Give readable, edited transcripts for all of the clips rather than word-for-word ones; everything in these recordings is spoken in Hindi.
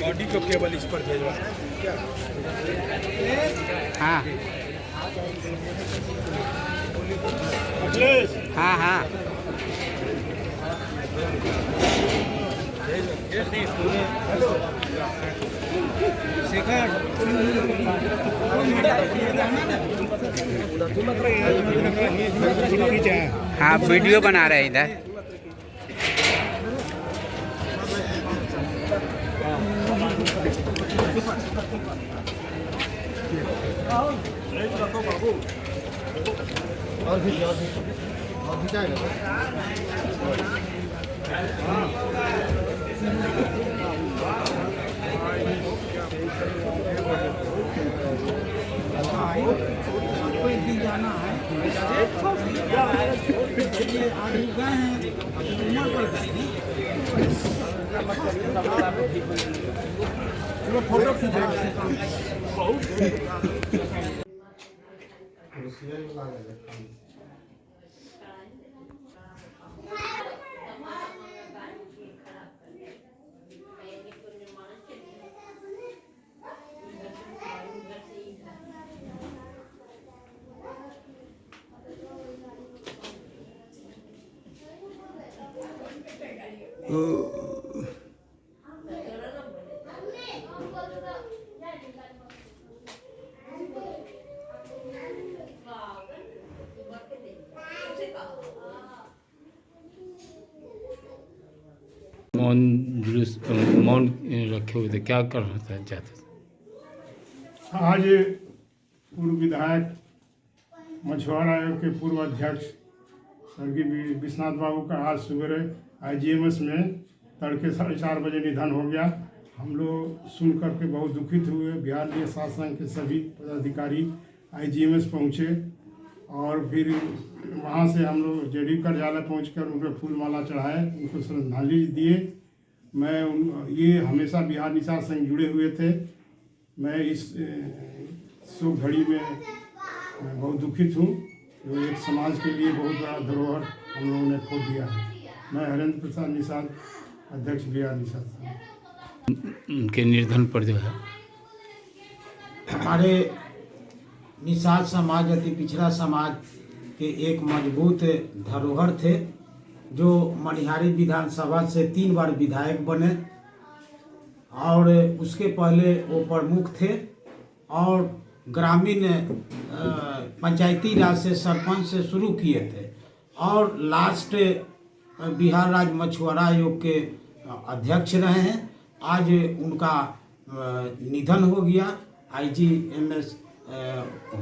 ऑडियो केवल इस पर भेजवा क्या? हाँ हाँ हाँ हाँ वीडियो बना रहे हैं इधर। और भी जाएगा। जाना है फोटो मौन रखे हुए थे, क्या करना चाहते थे? आज पूर्व विधायक मछुआरा आयोग के पूर्व अध्यक्ष स्वर्गीय विश्वनाथ बाबू का आज सवेरे IGMS में तड़के 4:30 बजे निधन हो गया। हम लोग सुन करके बहुत दुखित हुए। बिहार के शासन के सभी पदाधिकारी IGMS पहुँचे और फिर वहाँ से हम लोग JDU कार्यालय पहुँचकर उनको फूल माला चढ़ाए, उनको श्रद्धांजलि दिए। ये हमेशा बिहार निषाद संघ जुड़े हुए थे। मैं इस शोक घड़ी में बहुत दुखित हूँ। जो एक समाज के लिए बहुत बड़ा धरोहर हम लोगों ने खो दिया है। मैं हरेंद्र प्रसाद निषाद, अध्यक्ष बिहार निषाद संघ। उनके निधन पर जो है हमारे निषाद समाज अति पिछड़ा समाज के एक मजबूत धरोहर थे, जो मनिहारी विधानसभा से 3 बार विधायक बने और उसके पहले वो प्रमुख थे और ग्रामीण पंचायती राज से सरपंच से शुरू किए थे और लास्ट बिहार राज्य मछुआरा आयोग के अध्यक्ष रहे हैं। आज उनका निधन हो गया IGMS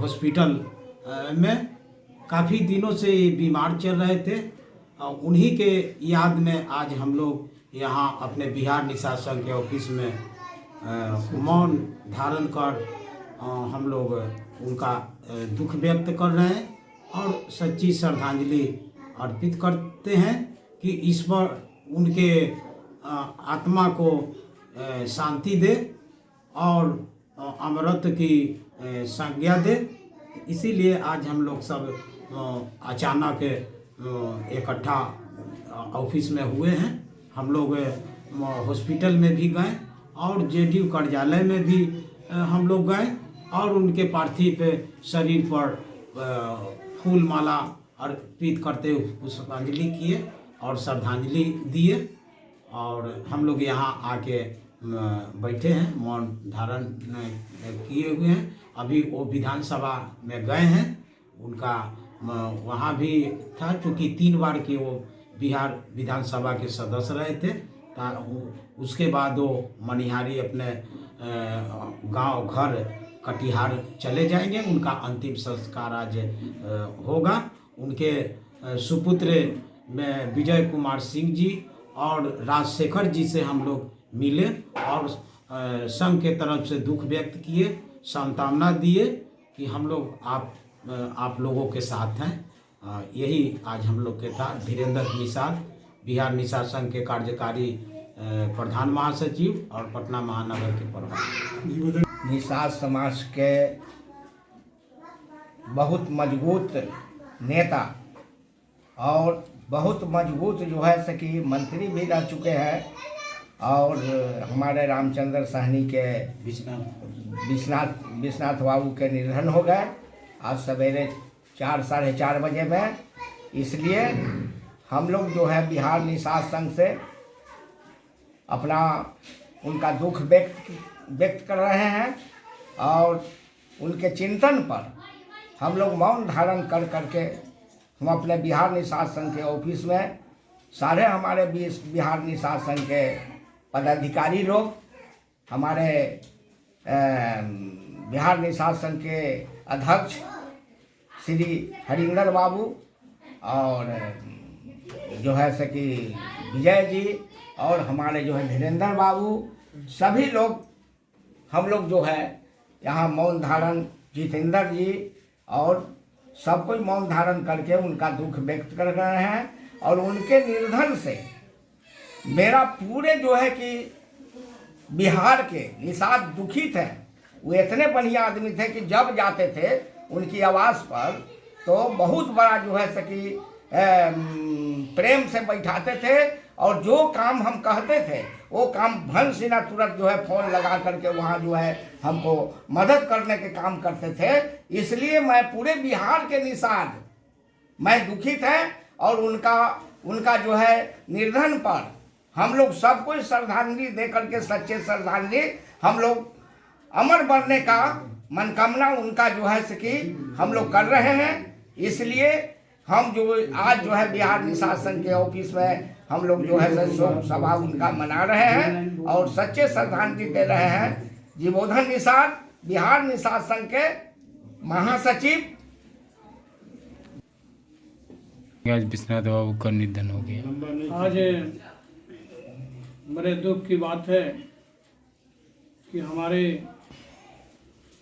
हॉस्पिटल में। काफ़ी दिनों से ये बीमार चल रहे थे। उन्हीं के याद में आज हम लोग यहाँ अपने बिहार निषाद संघ के ऑफिस में मौन धारण कर हम लोग उनका दुख व्यक्त कर रहे हैं और सच्ची श्रद्धांजलि अर्पित करते हैं कि ईश्वर उनके आत्मा को शांति दे और अमरत की संज्ञा दे। इसीलिए आज हम लोग सब अचानक इकट्ठा ऑफिस में हुए हैं। हम लोग हॉस्पिटल में भी गए और JDU कार्यालय में भी हम लोग गए और उनके पार्थिव शरीर पर फूल माला अर्पित करते हुए पुष्पांजलि किए और श्रद्धांजलि दिए। और हम लोग यहाँ आके बैठे हैं, मौन धारण किए हुए हैं। अभी वो विधानसभा में गए हैं, उनका वहाँ भी था, चूँकि 3 बार के वो बिहार विधानसभा के सदस्य रहे थे। उसके बाद वो मनिहारी अपने गांव घर कटिहार चले जाएंगे। उनका अंतिम संस्कार आज होगा। उनके सुपुत्र में विजय कुमार सिंह जी और राजशेखर जी से हम लोग मिले और संघ के तरफ से दुख व्यक्त किए, सांत्वना दिए कि हम लोग आप लोगों के साथ हैं। यही आज हम लोग के था। धीरेन्द्र निषाद, बिहार निषाद संघ के कार्यकारी प्रधान महासचिव और पटना महानगर के प्रभारी। निषाद समाज के बहुत मजबूत नेता और बहुत मजबूत जो है सकी मंत्री भी रह चुके हैं और हमारे रामचंद्र साहनी के विश्वनाथ बाबू के निधन हो गए आज सवेरे 4 साढ़े 4 बजे में। इसलिए हम लोग जो है बिहार निषाद संघ से अपना उनका दुख व्यक्त कर रहे हैं और उनके चिंतन पर हम लोग मौन धारण कर करके हम अपने बिहार निषाद संघ के ऑफिस में सारे हमारे बिहार निषाद संघ के पदाधिकारी लोग, हमारे बिहार निषाद संघ के अध्यक्ष श्री हरिंदर बाबू और जो है से कि विजय जी और हमारे जो है धीरेन्द्र बाबू, सभी लोग हम लोग जो है यहाँ मौन धारण, जितेंद्र जी और सब कोई मौन धारण करके उनका दुख व्यक्त कर रहे हैं। और उनके निर्धन से मेरा पूरे जो है कि बिहार के निषाद दुखित हैं। वो इतने बढ़िया आदमी थे कि जब जाते थे उनकी आवाज़ पर तो बहुत बड़ा जो है कि प्रेम से बैठाते थे और जो काम हम कहते थे वो काम भन सिना तुरंत जो है फ़ोन लगा करके वहाँ जो है हमको मदद करने के काम करते थे। इसलिए मैं पूरे बिहार के निषाद मैं दुखित है और उनका जो है निर्धन पर हम लोग सबको श्रद्धांजलि दे करके सच्चे श्रद्धांजलि हम लोग अमर बनने का मनकामना उनका जो है कि हम लोग कर रहे हैं। इसलिए हम जो आज जो है बिहार निषाद संघ के ऑफिस में हम लोग जो है शोक सभा उनका मना रहे हैं और सच्चे श्रद्धांजलि दे रहे हैं। जीवोधन निषाद बिहार निषाद संघ के महासचिव। आज विश्वनाथ बाबू का निधन हो गया। आज बड़े दुख की बात है कि हमारे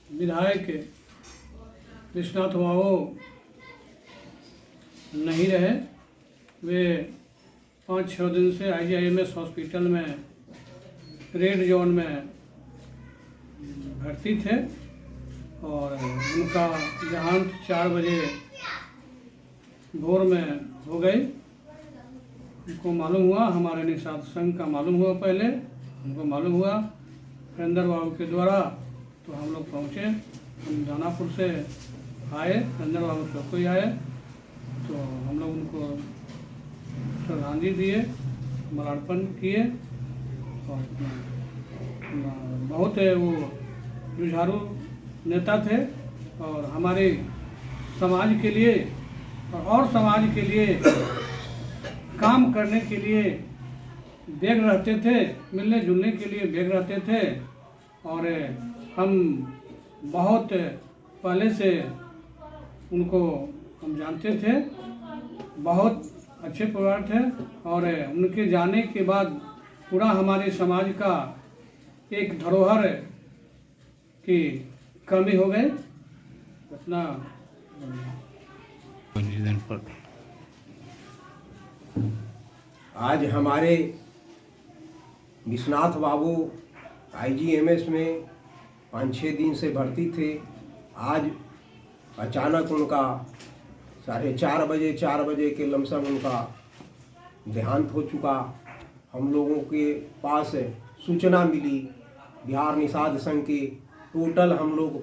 विधायक विश्वनाथ बाबू नहीं रहे। वे 5-6 दिन से IGIMS हॉस्पिटल में रेड जोन में भर्ती थे और उनका देहांत 4 बजे भोर में हो गई। उनको मालूम हुआ, हमारे निषाद संघ का मालूम हुआ, पहले उनको मालूम हुआ हरिंदर बाबू के द्वारा, तो हम लोग पहुँचे। हम दानापुर से आए, हरिंदर बाबू सब कोई आए, तो हम लोग उनको श्रद्धांजलि दिए, माल्यार्पण किए और बहुत वो जुझारू नेता थे और हमारे समाज के लिए और समाज के लिए काम करने के लिए व्यग्र रहते थे, मिलने जुलने के लिए व्यग्र रहते थे। और हम बहुत पहले से उनको हम जानते थे, बहुत अच्छे परिवार थे और उनके जाने के बाद पूरा हमारे समाज का एक धरोहर की कमी हो गई। अपना निधन पर आज हमारे विश्वनाथ बाबू IGMS में 5-6 दिन से भर्ती थे। आज अचानक उनका 4:30 बजे के लमसम उनका देहांत हो चुका। हम लोगों के पास सूचना मिली, बिहार निषाद संघ के टोटल हम लोग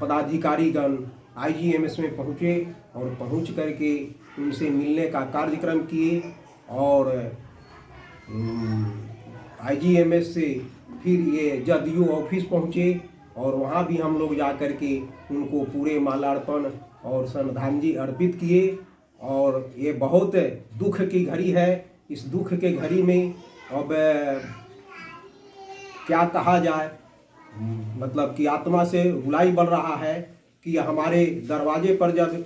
पदाधिकारीगण IGMS में पहुँचे और पहुँच करके उनसे मिलने का कार्यक्रम किए और IGMS से फिर ये जदयू ऑफिस पहुँचे और वहाँ भी हम लोग जा कर के उनको पूरे माल्यार्पण और श्रद्धांजलि अर्पित किए। और ये बहुत दुख की घड़ी है। इस दुख के घड़ी में अब क्या कहा जाए, मतलब कि आत्मा से रुलाई बढ़ रहा है कि हमारे दरवाजे पर जब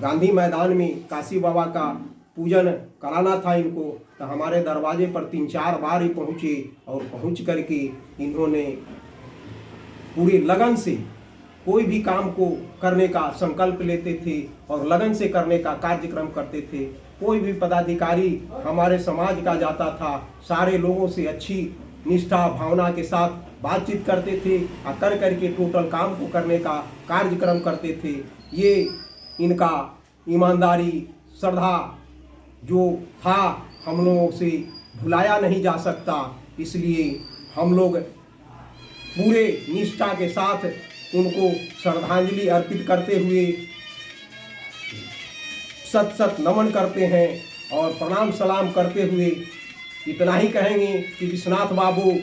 गांधी मैदान में काशी बाबा का पूजन कराना था इनको, तो हमारे दरवाजे पर 3-4 बार ही पहुँचे और पहुँच करके इन्होंने पूरी लगन से कोई भी काम को करने का संकल्प लेते थे और लगन से करने का कार्यक्रम करते थे। कोई भी पदाधिकारी हमारे समाज का जाता था, सारे लोगों से अच्छी निष्ठा भावना के साथ बातचीत करते थे और कर करके टोटल काम को करने का कार्यक्रम करते थे। ये इनका ईमानदारी श्रद्धा जो था हम लोगों से भुलाया नहीं जा सकता। इसलिए हम लोग पूरे निष्ठा के साथ उनको श्रद्धांजलि अर्पित करते हुए सत सत नमन करते हैं और प्रणाम सलाम करते हुए इतना ही कहेंगे कि विश्वनाथ बाबू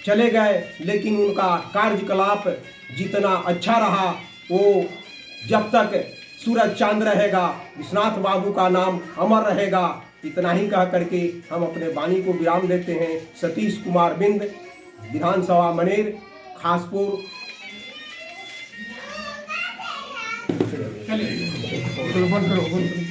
चले गए, लेकिन उनका कार्यकलाप जितना अच्छा रहा, वो जब तक सूरज चांद रहेगा विश्वनाथ बाबू का नाम अमर रहेगा। इतना ही कह करके हम अपने वाणी को विराम देते हैं। सतीश कुमार बिंद, विधानसभा मनेर, खासपुर। चलो बंद करो, बंद करो।